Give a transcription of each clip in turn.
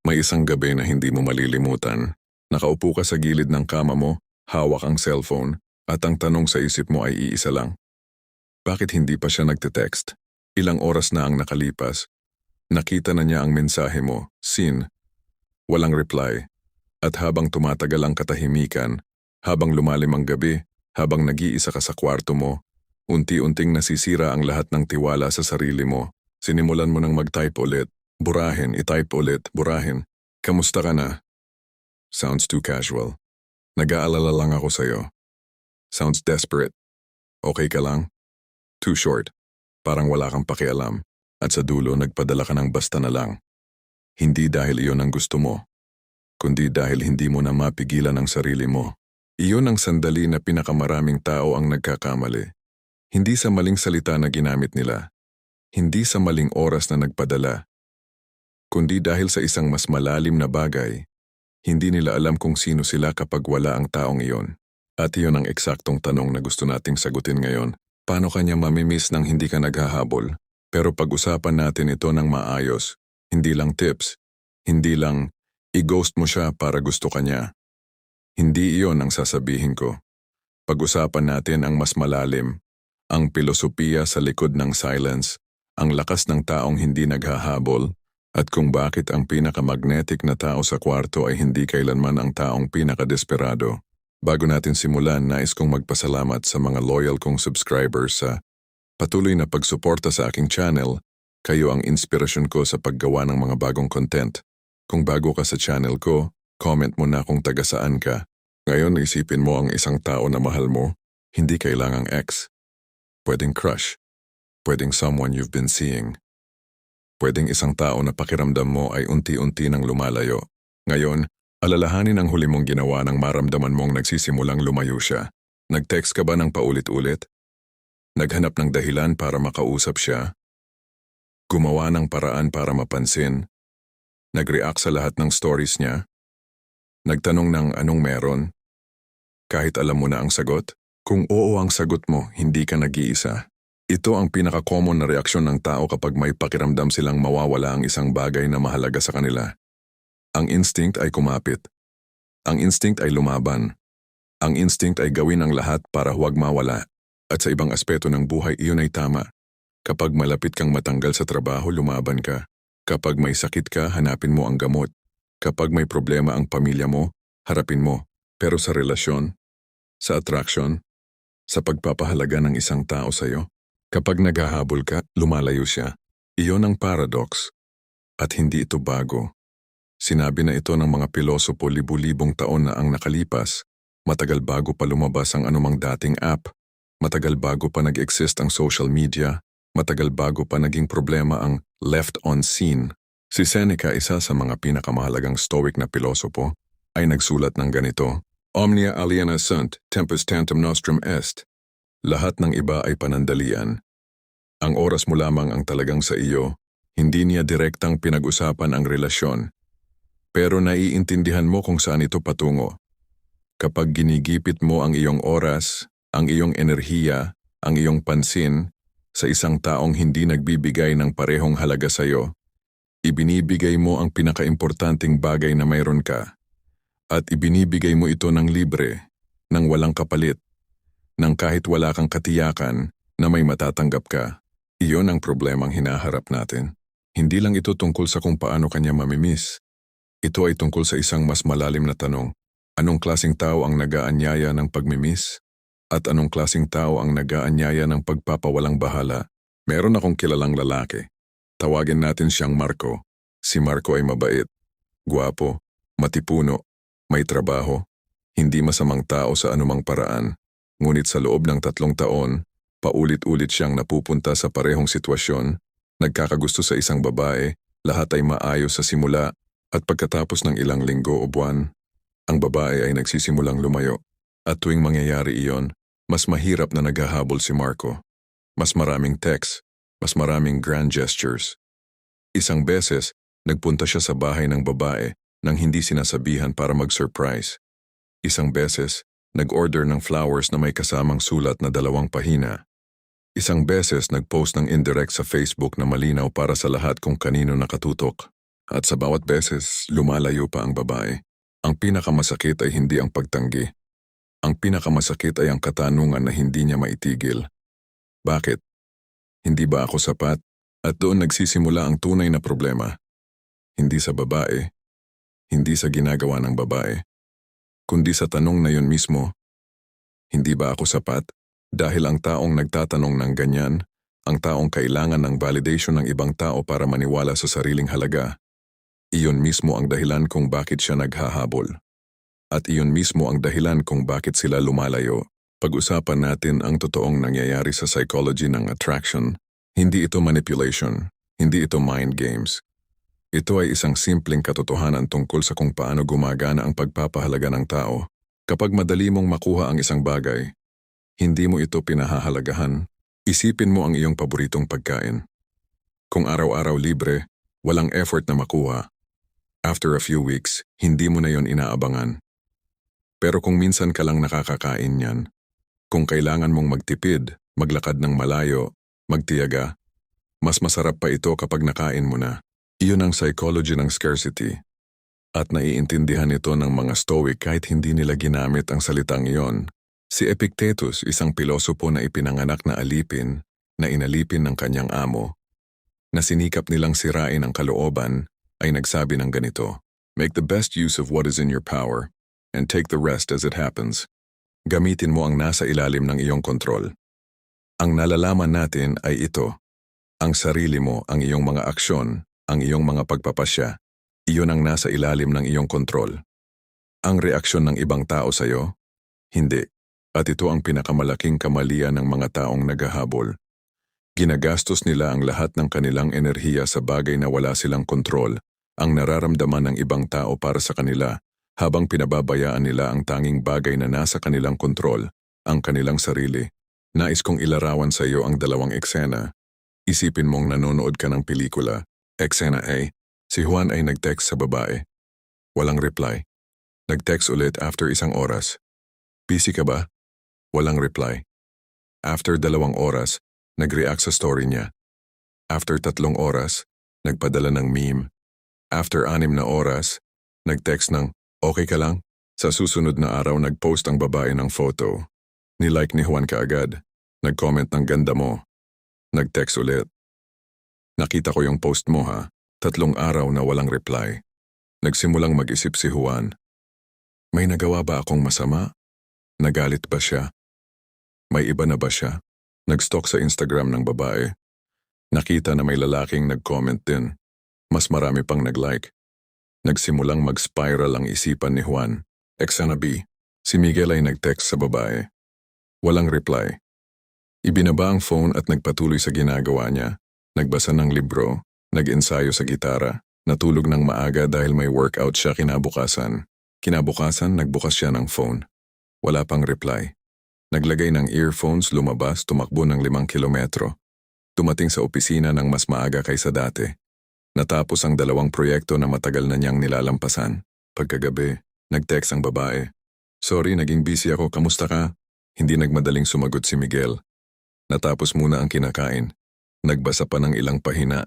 May isang gabi na hindi mo malilimutan. Nakaupo ka sa gilid ng kama mo, hawak ang cellphone, at ang tanong sa isip mo ay iisa lang. Bakit hindi pa siya nagte-text? Ilang oras na ang nakalipas. Nakita na niya ang mensahe mo, seen. Walang reply. At habang tumatagal ang katahimikan, habang lumalim ang gabi, habang nag-iisa ka sa kwarto mo, unti-unting nasisira ang lahat ng tiwala sa sarili mo. Sinimulan mo nang mag-type ulit. Burahin, i-type ulit, burahin. Kamusta ka na? Sounds too casual. Nag-aalala lang ako sa'yo. Sounds desperate. Okay ka lang? Too short. Parang wala kang pakialam. At sa dulo, nagpadala ka ng basta na lang. Hindi dahil iyon ang gusto mo, kundi dahil hindi mo na mapigilan ang sarili mo. Iyon ang sandali na pinakamaraming tao ang nagkakamali. Hindi sa maling salita na ginamit nila. Hindi sa maling oras na nagpadala. Kundi dahil sa isang mas malalim na bagay. Hindi nila alam kung sino sila kapag wala ang taong iyon. At iyon ang eksaktong tanong na gusto nating sagutin ngayon. Paano kanya mamimiss nang hindi ka naghahabol? Pero pag-usapan natin ito ng maayos. Hindi lang tips. Hindi lang i-ghost mo siya para gusto ka niya. Hindi iyon ang sasabihin ko. Pag-usapan natin ang mas malalim. Ang pilosopiya sa likod ng silence. Ang lakas ng taong hindi naghahabol. At kung bakit ang pinakamagnetic na tao sa kwarto ay hindi kailanman ang taong pinakadesperado. Bago natin simulan, nais kong magpasalamat sa mga loyal kong subscribers sa patuloy na pagsuporta sa aking channel. Kayo ang inspirasyon ko sa paggawa ng mga bagong content. Kung bago ka sa channel ko, comment mo na kung taga saan ka. Ngayon isipin mo ang isang tao na mahal mo, hindi kailangang ex. Pwedeng crush. Pwedeng someone you've been seeing. Pwedeng isang tao na pakiramdam mo ay unti-unti nang lumalayo. Ngayon, alalahanin ang huli mong ginawa nang maramdaman mong nagsisimulang lumayo siya. Nag-text ka ba ng paulit-ulit? Naghanap ng dahilan para makausap siya? Gumawa ng paraan para mapansin? Nag-react sa lahat ng stories niya? Nagtanong ng anong meron? Kahit alam mo na ang sagot? Kung oo ang sagot mo, hindi ka nag-iisa. Ito ang pinaka-common na reaksyon ng tao kapag may pakiramdam silang mawawala ang isang bagay na mahalaga sa kanila. Ang instinct ay kumapit. Ang instinct ay lumaban. Ang instinct ay gawin ang lahat para huwag mawala. At sa ibang aspeto ng buhay, iyon ay tama. Kapag malapit kang matanggal sa trabaho, lumaban ka. Kapag may sakit ka, hanapin mo ang gamot. Kapag may problema ang pamilya mo, harapin mo. Pero sa relasyon, sa attraction, sa pagpapahalaga ng isang tao sa'yo, kapag naghahabol ka, lumalayo siya. Iyon ang paradox. At hindi ito bago. Sinabi na ito ng mga pilosopo libu-libong taon na ang nakalipas. Matagal bago pa lumabas ang anumang dating app. Matagal bago pa nag-exist ang social media. Matagal bago pa naging problema ang left on scene. Si Seneca, isa sa mga pinakamahalagang stoic na pilosopo, ay nagsulat ng ganito. Omnia aliena sunt, tempus tantum nostrum est. Lahat ng iba ay panandalian. Ang oras mo lamang ang talagang sa iyo, hindi niya direktang pinag-usapan ang relasyon. Pero naiintindihan mo kung saan ito patungo. Kapag ginigipit mo ang iyong oras, ang iyong enerhiya, ang iyong pansin, sa isang taong hindi nagbibigay ng parehong halaga sa iyo, ibinibigay mo ang pinakaimportanteng bagay na mayroon ka. At ibinibigay mo ito ng libre, ng walang kapalit. Nang kahit wala kang katiyakan na may matatanggap ka. Iyon ang problemang hinaharap natin. Hindi lang ito tungkol sa kung paano kanya mamimiss. Ito ay tungkol sa isang mas malalim na tanong. Anong klaseng tao ang nag-aanyaya ng pagmimiss? At anong klaseng tao ang nag-aanyaya ng pagpapawalang bahala? Meron akong kilalang lalaki. Tawagin natin siyang Marco. Si Marco ay mabait, gwapo, matipuno, may trabaho, hindi masamang tao sa anumang paraan. Ngunit sa loob ng 3 taon, paulit-ulit siyang napupunta sa parehong sitwasyon, nagkakagusto sa isang babae, lahat ay maayos sa simula, at pagkatapos ng ilang linggo o buwan, ang babae ay nagsisimulang lumayo. At tuwing mangyayari iyon, mas mahirap na naghahabol si Marco. Mas maraming text, mas maraming grand gestures. Isang beses, nagpunta siya sa bahay ng babae nang hindi sinasabihan para mag-surprise. Isang beses, nag-order ng flowers na may kasamang sulat na 2 pahina. Isang beses nag-post ng indirect sa Facebook na malinaw para sa lahat kung kanino nakatutok. At sa bawat beses, lumalayo pa ang babae. Ang pinakamasakit ay hindi ang pagtanggi. Ang pinakamasakit ay ang katanungan na hindi niya maitigil. Bakit? Hindi ba ako sapat? At doon nagsisimula ang tunay na problema. Hindi sa babae, hindi sa ginagawa ng babae, kundi sa tanong na yun mismo. Hindi ba ako sapat? Dahil ang taong nagtatanong ng ganyan, ang taong kailangan ng validation ng ibang tao para maniwala sa sariling halaga, iyon mismo ang dahilan kung bakit siya naghahabol. At iyon mismo ang dahilan kung bakit sila lumalayo. Pag-usapan natin ang totoong nangyayari sa psychology ng attraction. Hindi ito manipulation, hindi ito mind games. Ito ay isang simpleng katotohanan tungkol sa kung paano gumagana ang pagpapahalaga ng tao. Kapag madali mong makuha ang isang bagay, hindi mo ito pinahahalagahan. Isipin mo ang iyong paboritong pagkain. Kung araw-araw libre, walang effort na makuha. After a few weeks, hindi mo na yon inaabangan. Pero kung minsan ka lang nakakakain yan, kung kailangan mong magtipid, maglakad ng malayo, magtiyaga, mas masarap pa ito kapag nakain mo na. Iyon ang psychology ng scarcity. At naiintindihan ito ng mga Stoic kahit hindi nila ginamit ang salitang iyon. Si Epictetus, isang pilosopo na ipinanganak na alipin, na inalipin ng kanyang amo, na sinikap nilang sirain ang kalooban, ay nagsabi ng ganito, "Make the best use of what is in your power, and take the rest as it happens." Gamitin mo ang nasa ilalim ng iyong kontrol. Ang nalalaman natin ay ito. Ang sarili mo, ang iyong mga aksyon, ang iyong mga pagpapasya, iyon ang nasa ilalim ng iyong kontrol. Ang reaksyon ng ibang tao sa iyo? Hindi. At ito ang pinakamalaking kamalian ng mga taong naghahabol. Ginagastos nila ang lahat ng kanilang enerhiya sa bagay na wala silang kontrol, ang nararamdaman ng ibang tao para sa kanila, habang pinababayaan nila ang tanging bagay na nasa kanilang kontrol, ang kanilang sarili. Nais kong ilarawan sa iyo ang dalawang eksena. Isipin mong nanonood ka ng pelikula. Eksena A, si Juan ay nag-text sa babae. Walang reply. Nag-text ulit after isang oras. Busy ka ba? Walang reply. After 2 oras, nag-react sa story niya. After 3 oras, nagpadala ng meme. After 6 na oras, nag-text ng, "Okay ka lang?" Sa susunod na araw nag-post ang babae ng photo. Nilike ni Juan kaagad. Nag-comment ng ganda mo. Nag-text ulit. Nakita ko yung post mo ha. 3 araw na walang reply. Nagsimulang mag-isip si Juan. May nagawa ba akong masama? Nagalit ba siya? May iba na ba siya? Nag-stalk sa Instagram ng babae. Nakita na may lalaking nag-comment din. Mas marami pang nag-like. Nagsimulang mag-spiral ang isipan ni Juan. Eksena B, si Miguel ay nag-text sa babae. Walang reply. Ibinaba ang phone at nagpatuloy sa ginagawa niya. Nagbasa ng libro, nag-ensayo sa gitara, natulog ng maaga dahil may workout siya kinabukasan. Kinabukasan, nagbukas siya ng phone. Wala pang reply. Naglagay ng earphones, lumabas, tumakbo ng 5 kilometro. Dumating sa opisina ng mas maaga kaysa dati. Natapos ang 2 proyekto na matagal na niyang nilalampasan. Pagkagabi, nag-text ang babae. Sorry, naging busy ako, kamusta ka? Hindi nagmadaling sumagot si Miguel. Natapos muna ang kinakain. Nagbasa pa ng ilang pahina.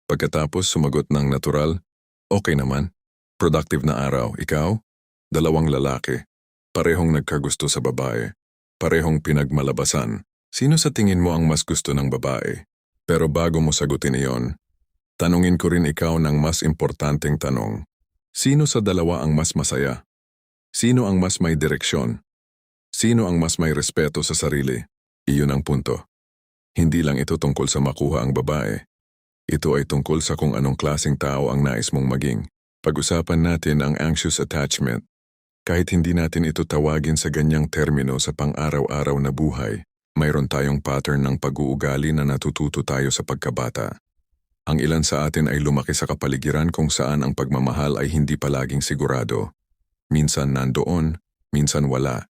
Pagkatapos sumagot ng natural, okay naman. Productive na araw, ikaw? 2 lalaki. Parehong nagkagusto sa babae. Parehong pinagmalabasan. Sino sa tingin mo ang mas gusto ng babae? Pero bago mo sagutin iyon, tanungin ko rin ikaw ng mas importanteng tanong. Sino sa dalawa ang mas masaya? Sino ang mas may direksyon? Sino ang mas may respeto sa sarili? Iyon ang punto. Hindi lang ito tungkol sa makuha ang babae. Ito ay tungkol sa kung anong klaseng tao ang nais mong maging. Pag-usapan natin ang anxious attachment. Kahit hindi natin ito tawagin sa ganyang termino sa pang-araw-araw na buhay, mayroon tayong pattern ng pag-uugali na natututo tayo sa pagkabata. Ang ilan sa atin ay lumaki sa kapaligiran kung saan ang pagmamahal ay hindi palaging sigurado. Minsan nandoon, minsan wala.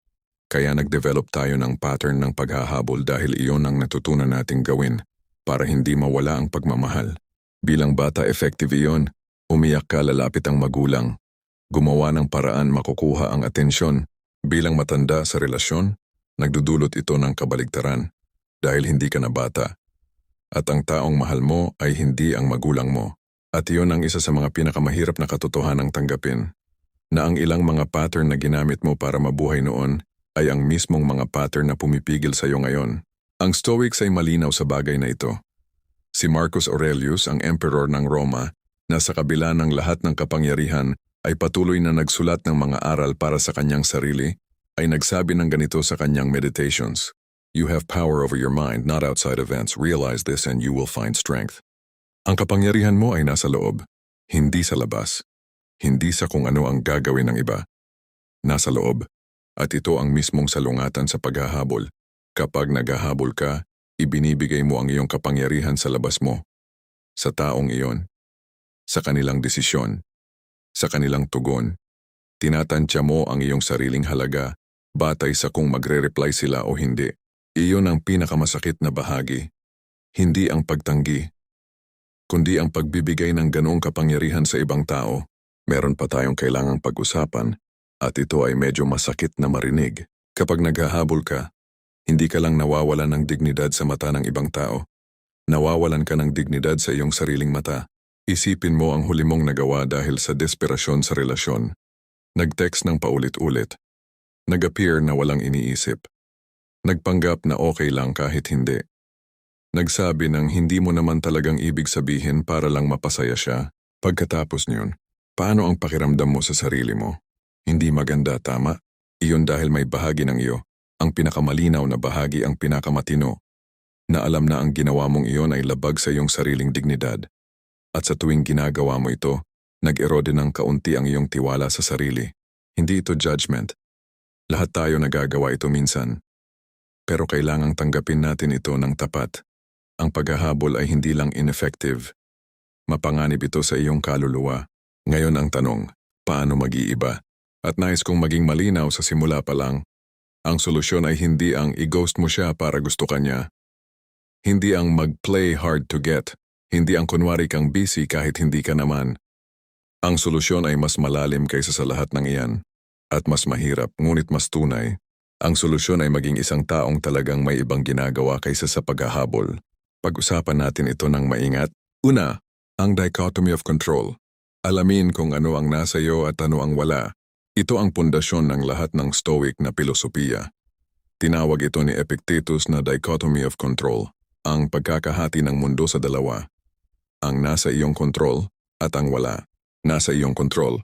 Kaya nag-develop tayo ng pattern ng paghahabol dahil iyon ang natutunan nating gawin para hindi mawala ang pagmamahal. Bilang bata, effective iyon. Umiyak ka, lalapit ang magulang. Gumawa ng paraan makukuha ang atensyon. Bilang matanda sa relasyon, nagdudulot ito ng kabaligtaran dahil hindi ka na bata. At ang taong mahal mo ay hindi ang magulang mo. At iyon ang isa sa mga pinakamahirap na katotohanang tanggapin, na ang ilang mga pattern na ginamit mo para mabuhay noon ay ang mismong mga pattern na pumipigil sa iyo ngayon. Ang Stoics ay malinaw sa bagay na ito. Si Marcus Aurelius, ang emperor ng Roma, na sa kabila ng lahat ng kapangyarihan ay patuloy na nagsulat ng mga aral para sa kanyang sarili, ay nagsabi ng ganito sa kanyang meditations. You have power over your mind, not outside events. Realize this and you will find strength. Ang kapangyarihan mo ay nasa loob, hindi sa labas. Hindi sa kung ano ang gagawin ng iba. Nasa loob. At ito ang mismong salungatan sa paghahabol. Kapag naghahabol ka, ibinibigay mo ang iyong kapangyarihan sa labas mo. Sa taong iyon. Sa kanilang desisyon. Sa kanilang tugon. Tinatantya mo ang iyong sariling halaga, batay sa kung magre-reply sila o hindi. Iyon ang pinakamasakit na bahagi. Hindi ang pagtanggi, kundi ang pagbibigay ng ganoong kapangyarihan sa ibang tao. Meron pa tayong kailangang pag-usapan at ito ay medyo masakit na marinig. Kapag naghahabol ka, hindi ka lang nawawalan ng dignidad sa mata ng ibang tao. Nawawalan ka ng dignidad sa iyong sariling mata. Isipin mo ang huli mong nagawa dahil sa desperasyon sa relasyon. Nag-text ng paulit-ulit. Nag-appear na walang iniisip. Nagpanggap na okay lang kahit hindi. Nagsabi ng hindi mo naman talagang ibig sabihin para lang mapasaya siya. Pagkatapos niyon, paano ang pakiramdam mo sa sarili mo? Hindi maganda, tama? Iyon dahil may bahagi ng iyo, ang pinakamalinaw na bahagi ang pinakamatino, na alam na ang ginawa mong iyon ay labag sa iyong sariling dignidad. At sa tuwing ginagawa mo ito, nag-erode ng kaunti ang iyong tiwala sa sarili. Hindi ito judgment. Lahat tayo nagagawa ito minsan. Pero kailangang tanggapin natin ito ng tapat. Ang paghahabol ay hindi lang ineffective. Mapanganib ito sa iyong kaluluwa. Ngayon ang tanong, paano mag-iiba? At nais kong maging malinaw sa simula pa lang. Ang solusyon ay hindi ang i-ghost mo siya para gusto ka niya. Hindi ang mag-play hard to get. Hindi ang kunwari kang busy kahit hindi ka naman. Ang solusyon ay mas malalim kaysa sa lahat ng iyan. At mas mahirap, ngunit mas tunay. Ang solusyon ay maging isang taong talagang may ibang ginagawa kaysa sa paghahabol. Pag-usapan natin ito ng maingat. Una, ang dichotomy of control. Alamin kung ano ang nasa iyo at ano ang wala. Ito ang pundasyon ng lahat ng Stoic na pilosopiya. Tinawag ito ni Epictetus na dichotomy of control, ang pagkakahati ng mundo sa dalawa. Ang nasa iyong kontrol at ang wala. Nasa iyong kontrol,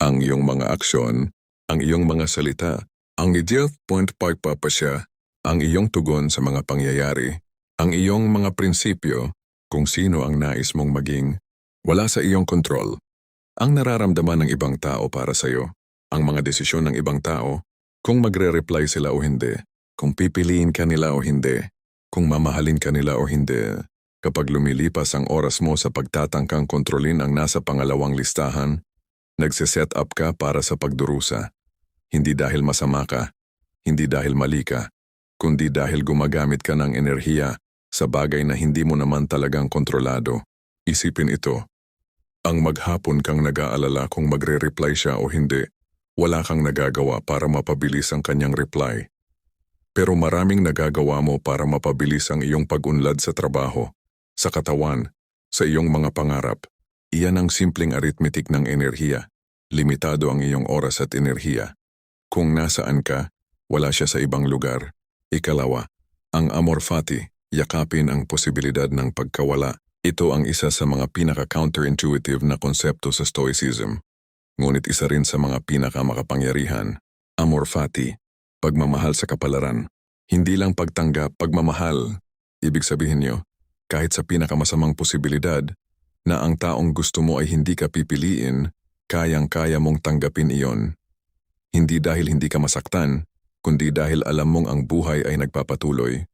ang iyong mga aksyon, ang iyong mga salita, ang ideal point pagpapasya, ang iyong tugon sa mga pangyayari, ang iyong mga prinsipyo, kung sino ang nais mong maging, wala sa iyong kontrol. Ang nararamdaman ng ibang tao para sa iyo, ang mga desisyon ng ibang tao, kung magre-reply sila o hindi, kung pipiliin ka nila o hindi, kung mamahalin ka nila o hindi. Kapag lumilipas ang oras mo sa pagtatangkang kontrolin ang nasa pangalawang listahan, nagsiset up ka para sa pagdurusa. Hindi dahil masama ka, hindi dahil mali ka, kundi dahil gumagamit ka ng enerhiya sa bagay na hindi mo naman talagang kontrolado. Isipin ito. Ang maghapon kang nag-aalala kung magre-reply siya o hindi, wala kang nagagawa para mapabilis ang kanyang reply. Pero maraming nagagawa mo para mapabilis ang iyong pag-unlad sa trabaho, sa katawan, sa iyong mga pangarap. Iyan ang simpleng arithmetic ng enerhiya. Limitado ang iyong oras at enerhiya. Kung nasaan ka, wala siya sa ibang lugar. Ikalawa, ang amor fati, yakapin ang posibilidad ng pagkawala. Ito ang isa sa mga pinaka-counterintuitive na konsepto sa Stoicism. Ngunit isa rin sa mga pinaka-makapangyarihan. Amor fati, pagmamahal sa kapalaran. Hindi lang pagtanggap, pagmamahal. Ibig sabihin niyo, kahit sa pinakamasamang posibilidad, na ang taong gusto mo ay hindi ka pipiliin, kayang-kaya mong tanggapin iyon. Hindi dahil hindi ka masaktan, kundi dahil alam mong ang buhay ay nagpapatuloy.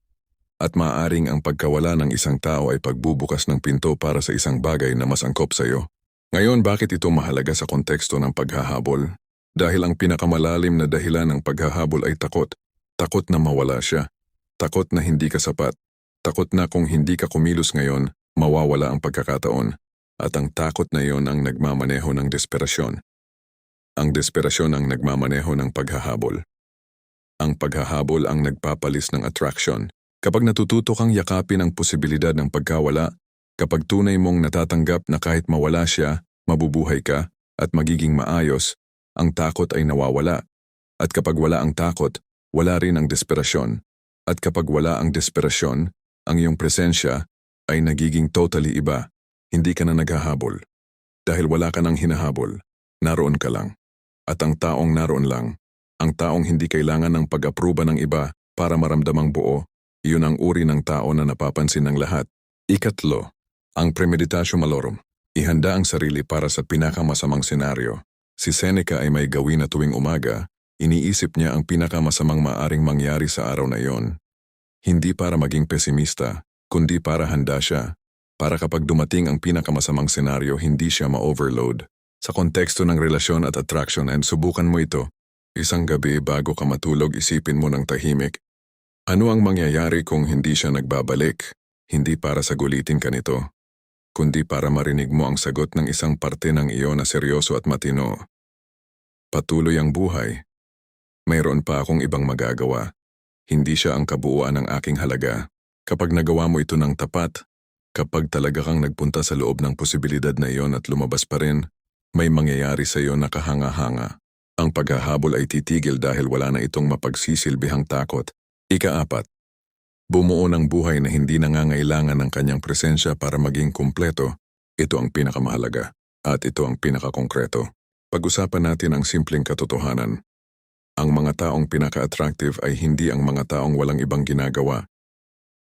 At maaaring ang pagkawala ng isang tao ay pagbubukas ng pinto para sa isang bagay na mas angkop sa iyo. Ngayon, bakit ito mahalaga sa konteksto ng paghahabol? Dahil ang pinakamalalim na dahilan ng paghahabol ay takot. Takot na mawala siya. Takot na hindi ka sapat. Takot na kung hindi ka kumilos ngayon, mawawala ang pagkakataon. At ang takot na iyon ang nagmamaneho ng desperasyon. Ang desperasyon ang nagmamaneho ng paghahabol. Ang paghahabol ang nagpapalis ng attraction. Kapag natututo kang yakapin ang posibilidad ng pagkawala, Kapag tunay mong natatanggap na kahit mawala siya, mabubuhay ka at magiging maayos, ang takot ay nawawala. At kapag wala ang takot, wala rin ang desperasyon. At kapag wala ang desperasyon, ang iyong presensya ay nagiging totally iba. Hindi ka na naghahabol. Dahil wala ka nang hinahabol, naroon ka lang. At ang taong naroon lang, ang taong hindi kailangan ng pag-aproba ng iba para maramdamang buo, iyon ang uri ng tao na napapansin ng lahat. Ikatlo, ang premeditasyo malorum. Ihanda ang sarili para sa pinakamasamang senaryo. Si Seneca ay may gawin na tuwing umaga, iniisip niya ang pinakamasamang maaring mangyari sa araw na iyon. Hindi para maging pesimista, kundi para handa siya. Para kapag dumating ang pinakamasamang senaryo, hindi siya ma-overload. Sa konteksto ng relasyon at attraction, and subukan mo ito. Isang gabi bago ka matulog, isipin mo ng tahimik. Ano ang mangyayari kung hindi siya nagbabalik? Hindi para sagulitin ka nito, kundi para marinig mo ang sagot ng isang parte ng iyo na seryoso at matino. Patuloy ang buhay. Mayroon pa akong ibang magagawa. Hindi siya ang kabuuan ng aking halaga. Kapag nagawa mo ito ng tapat, kapag talaga kang nagpunta sa loob ng posibilidad na iyon at lumabas pa rin, may mangyayari sa iyo na kahanga-hanga. Ang paghahabol ay titigil dahil wala na itong mapagsisilbihang takot. Ika-4. Bumuo ng buhay na hindi nangangailangan ng kanyang presensya para maging kumpleto. Ito ang pinakamahalaga at ito ang pinakakongkreto. Pag-usapan natin ang simpleng katotohanan. Ang mga taong pinaka-attractive ay hindi ang mga taong walang ibang ginagawa.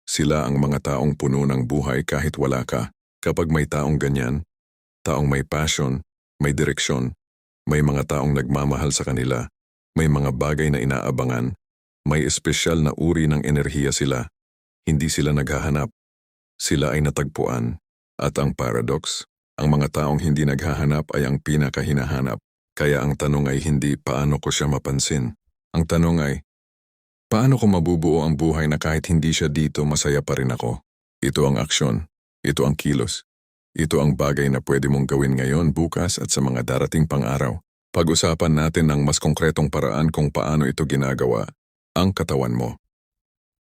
Sila ang mga taong puno ng buhay kahit wala ka. Kapag may taong ganyan, taong may passion, may direksyon, may mga taong nagmamahal sa kanila, may mga bagay na inaabangan, may espesyal na uri ng enerhiya sila. Hindi sila naghahanap. Sila ay natagpuan. At ang paradox, ang mga taong hindi naghahanap ay ang pinakahinahanap. Kaya ang tanong ay hindi paano ko siya mapansin. Ang tanong ay, paano ko mabubuo ang buhay na kahit hindi siya dito, masaya pa rin ako? Ito ang aksyon. Ito ang kilos. Ito ang bagay na pwede mong gawin ngayon, bukas at sa mga darating pang araw. Pag-usapan natin ng mas konkretong paraan kung paano ito ginagawa. Ang katawan mo.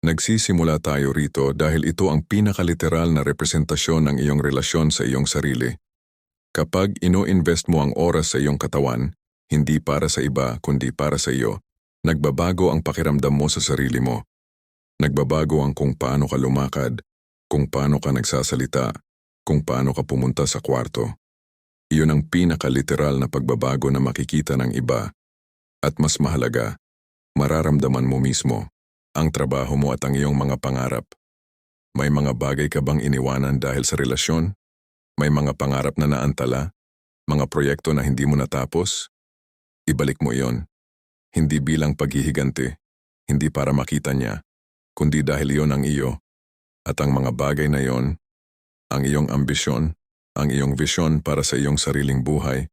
Nagsisimula tayo rito dahil ito ang pinakaliteral na representasyon ng iyong relasyon sa iyong sarili. Kapag ino-invest mo ang oras sa iyong katawan, hindi para sa iba kundi para sa iyo, nagbabago ang pakiramdam mo sa sarili mo. Nagbabago ang kung paano ka lumakad, kung paano ka nagsasalita, kung paano ka pumunta sa kwarto. Iyon ang pinakaliteral na pagbabago na makikita ng iba. At mas mahalaga, mararamdaman mo mismo ang trabaho mo at ang iyong mga pangarap. May mga bagay ka bang iniwanan dahil sa relasyon? May mga pangarap na naantala? Mga proyekto na hindi mo natapos? Ibalik mo iyon. Hindi bilang paghihiganti, hindi para makita niya, kundi dahil iyon ang iyo. At ang mga bagay na iyon, ang iyong ambisyon, ang iyong vision para sa iyong sariling buhay,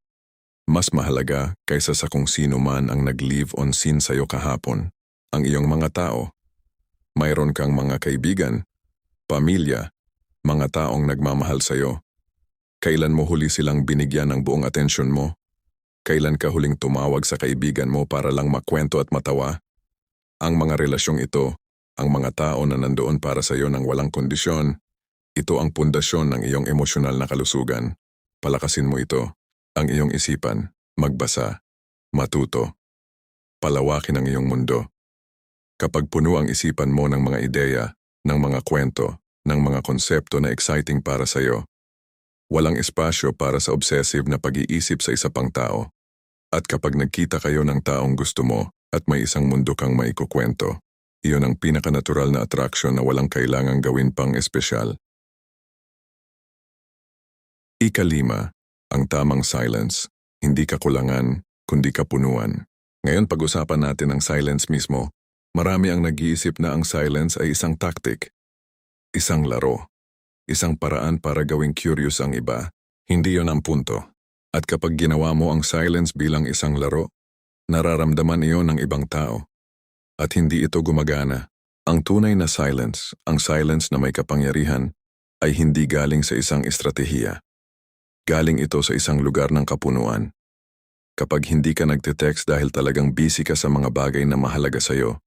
mas mahalaga kaysa sa kung sino man ang nag-live on scene sa iyo kahapon. Ang iyong mga tao. Mayroon kang mga kaibigan, pamilya, mga taong nagmamahal sa iyo. Kailan mo huli silang binigyan ng buong atensyon mo? Kailan ka huling tumawag sa kaibigan mo para lang makwento at matawa? Ang mga relasyong ito, ang mga tao na nandoon para sa iyo ng walang kondisyon, ito ang pundasyon ng iyong emosyonal na kalusugan. Palakasin mo ito, ang iyong isipan, magbasa, matuto. Palawakin ang iyong mundo. Kapag puno ang isipan mo ng mga ideya, ng mga kwento, ng mga konsepto na exciting para sa iyo, walang espasyo para sa obsessive na pag-iisip sa isa pang tao. At kapag nagkita kayo ng taong gusto mo at may isang mundo kang maikukwento, iyon ang pinakanatural na attraction na walang kailangang gawin pang espesyal. Ika-5, ang tamang silence. Hindi kakulangan, kundi kapunuan. Ngayon pag-usapan natin ang silence mismo. Marami ang nag-iisip na ang silence ay isang tactic, isang laro, isang paraan para gawing curious ang iba. Hindi yon ang punto. At kapag ginawa mo ang silence bilang isang laro, nararamdaman iyon ng ibang tao. At hindi ito gumagana. Ang tunay na silence, ang silence na may kapangyarihan, ay hindi galing sa isang estratehiya. Galing ito sa isang lugar ng kapunuan. Kapag hindi ka nagte-text dahil talagang busy ka sa mga bagay na mahalaga sa'yo,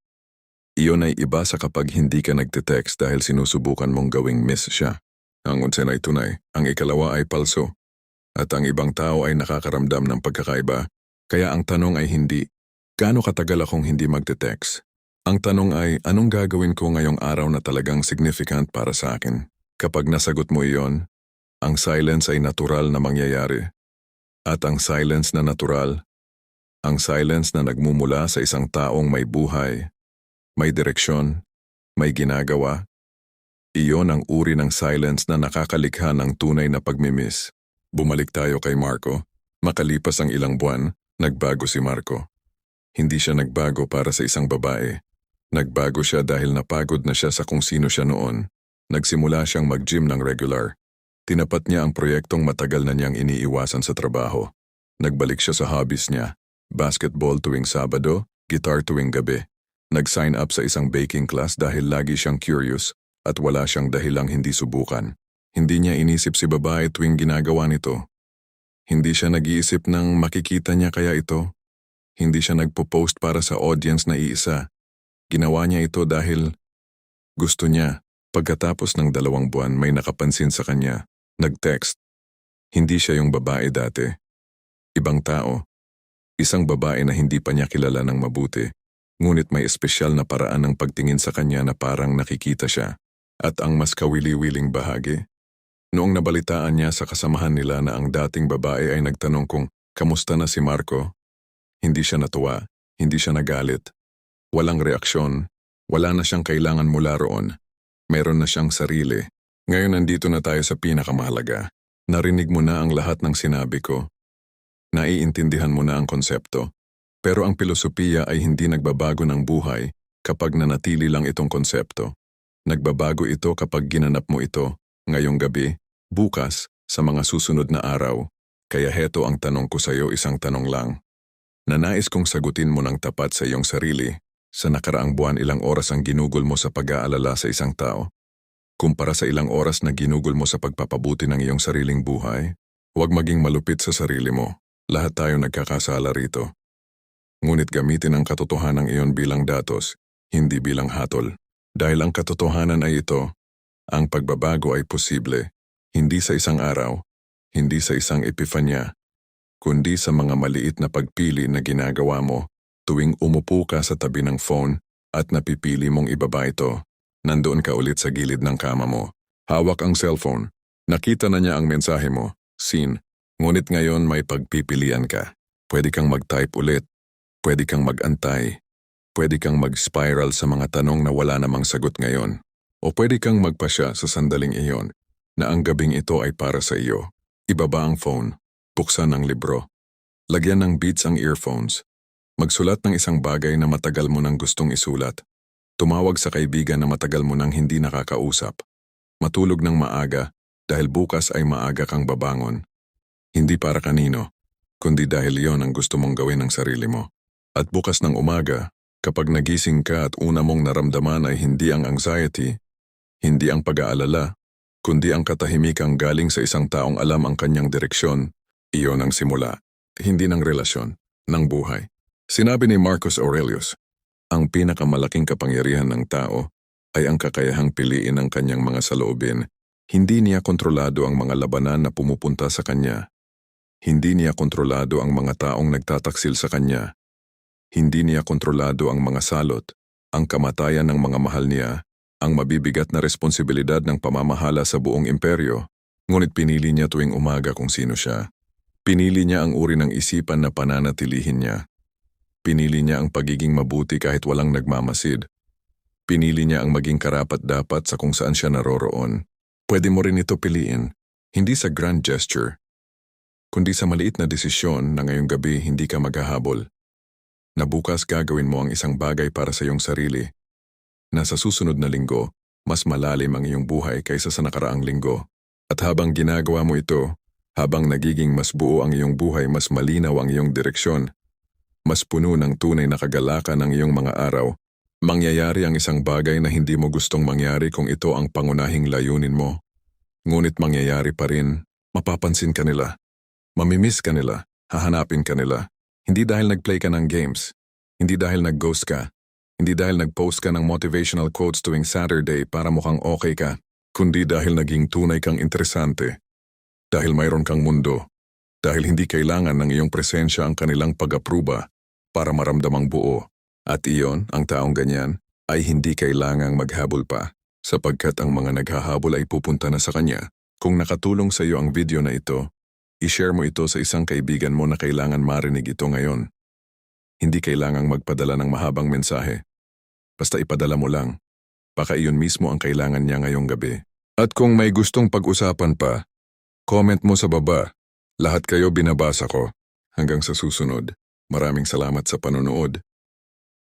iyon ay iba sa kapag hindi ka nagte-text dahil sinusubukan mong gawing miss siya. Ang unsen ay tunay, ang ikalawa ay palso. At ang ibang tao ay nakakaramdam ng pagkakaiba. Kaya ang tanong ay hindi, gaano katagal akong hindi magte-text? Ang tanong ay, anong gagawin ko ngayong araw na talagang significant para sa akin? Kapag nasagot mo iyon, ang silence ay natural na mangyayari. At ang silence na natural, ang silence na nagmumula sa isang taong may buhay, may direksyon, may ginagawa, iyon ang uri ng silence na nakakalikha ng tunay na pagmimiss. Bumalik tayo kay Marco. Makalipas ang ilang buwan, nagbago si Marco. Hindi siya nagbago para sa isang babae. Nagbago siya dahil napagod na siya sa kung sino siya noon. Nagsimula siyang mag-gym ng regular. Tinapat niya ang proyektong matagal na niyang iniiwasan sa trabaho. Nagbalik siya sa hobbies niya. Basketball tuwing Sabado, guitar tuwing gabi. Nag-sign up sa isang baking class dahil lagi siyang curious at wala siyang dahilang hindi subukan. Hindi niya inisip si babae tuwing ginagawa nito. Hindi siya nag-iisip ng makikita niya kaya ito. Hindi siya nagpo-post para sa audience na iisa. Ginawa niya ito dahil gusto niya. Pagkatapos ng 2 buwan may nakapansin sa kanya. Nag-text. Hindi siya yung babae dati. Ibang tao. Isang babae na hindi pa niya kilala ng mabuti. Ngunit may espesyal na paraan ng pagtingin sa kanya na parang nakikita siya. At ang mas kawili-wiling bahagi, noong nabalitaan niya sa kasamahan nila na ang dating babae ay nagtanong kung kamusta na si Marco, hindi siya natuwa, hindi siya nagalit. Walang reaksyon, wala na siyang kailangan mula roon. Meron na siyang sarili. Ngayon nandito na tayo sa pinakamahalaga. Narinig mo na ang lahat ng sinabi ko. Naiintindihan mo na ang konsepto. Pero ang pilosopiya ay hindi nagbabago ng buhay kapag nanatili lang itong konsepto. Nagbabago ito kapag ginanap mo ito, ngayong gabi, bukas, sa mga susunod na araw. Kaya heto ang tanong ko sa iyo, isang tanong lang. Nanais kong sagutin mo ng tapat sa iyong sarili. Sa nakaraang buwan, ilang oras ang ginugol mo sa pag-aalala sa isang tao? Kumpara sa ilang oras na ginugol mo sa pagpapabuti ng iyong sariling buhay? Huwag maging malupit sa sarili mo. Lahat tayo nagkakasala rito. Ngunit gamitin ang katotohanan iyon bilang datos, hindi bilang hatol. Dahil ang katotohanan ay ito, ang pagbabago ay posible, hindi sa isang araw, hindi sa isang epifanya, kundi sa mga maliit na pagpili na ginagawa mo tuwing umupo ka sa tabi ng phone at napipili mong ibaba ito. Nandoon ka ulit sa gilid ng kama mo. Hawak ang cellphone. Nakita na niya ang mensahe mo, seen. Ngunit ngayon may pagpipilian ka. Pwede kang mag-type ulit. Pwede kang mag-antay. Pwede kang mag-spiral sa mga tanong na wala namang sagot ngayon. O pwede kang magpasya sa sandaling iyon na ang gabing ito ay para sa iyo. Ibaba ang phone. Buksan ang libro. Lagyan ng beats ang earphones. Magsulat ng isang bagay na matagal mo nang gustong isulat. Tumawag sa kaibigan na matagal mo nang hindi nakakausap. Matulog ng maaga dahil bukas ay maaga kang babangon. Hindi para kanino, kundi dahil yon ang gusto mong gawin ng sarili mo. At bukas ng umaga, kapag nagising ka at una mong naramdaman ay hindi ang anxiety, hindi ang pag-aalala, kundi ang katahimikang galing sa isang taong alam ang kanyang direksyon, iyon ang simula, hindi ng relasyon, ng buhay. Sinabi ni Marcus Aurelius, ang pinakamalaking kapangyarihan ng tao ay ang kakayahang piliin ang kanyang mga saloobin. Hindi niya kontrolado ang mga labanan na pumupunta sa kanya. Hindi niya kontrolado ang mga taong nagtataksil sa kanya. Hindi niya kontrolado ang mga salot, ang kamatayan ng mga mahal niya, ang mabibigat na responsibilidad ng pamamahala sa buong imperyo. Ngunit pinili niya tuwing umaga kung sino siya. Pinili niya ang uri ng isipan na pananatilihin niya. Pinili niya ang pagiging mabuti kahit walang nagmamasid. Pinili niya ang maging karapat-dapat sa kung saan siya naroroon. Pwede mo rin ito piliin, hindi sa grand gesture, kundi sa maliit na desisyon na ngayong gabi hindi ka maghahabol. Na bukas gagawin mo ang isang bagay para sa iyong sarili. Na sa susunod na linggo, mas malalim ang iyong buhay kaysa sa nakaraang linggo. At habang ginagawa mo ito, habang nagiging mas buo ang iyong buhay, mas malinaw ang iyong direksyon, mas puno ng tunay na kagalakan ang iyong mga araw, mangyayari ang isang bagay na hindi mo gustong mangyari kung ito ang pangunahing layunin mo. Ngunit mangyayari pa rin, mapapansin ka nila. Mamimiss ka nila, hahanapin ka nila. Hindi dahil nag-play ka ng games, hindi dahil nag-ghost ka, hindi dahil nag-post ka ng motivational quotes tuwing Saturday para mukhang okay ka. kundi dahil naging tunay kang interesante, dahil mayroon kang mundo, dahil hindi kailangan ng iyong presensya ang kanilang pag-apruba para maramdamang buo. At iyon, ang taong ganyan, ay hindi kailangang maghabol pa, sapagkat ang mga naghahabol ay pupunta na sa kanya. Kung nakatulong sa iyo ang video na ito, i-share mo ito sa isang kaibigan mo na kailangan marinig ito ngayon. Hindi kailangang magpadala ng mahabang mensahe. Basta ipadala mo lang. Baka iyon mismo ang kailangan niya ngayong gabi. At kung may gustong pag-usapan pa, comment mo sa baba. Lahat kayo binabasa ko. Hanggang sa susunod. Maraming salamat sa panonood.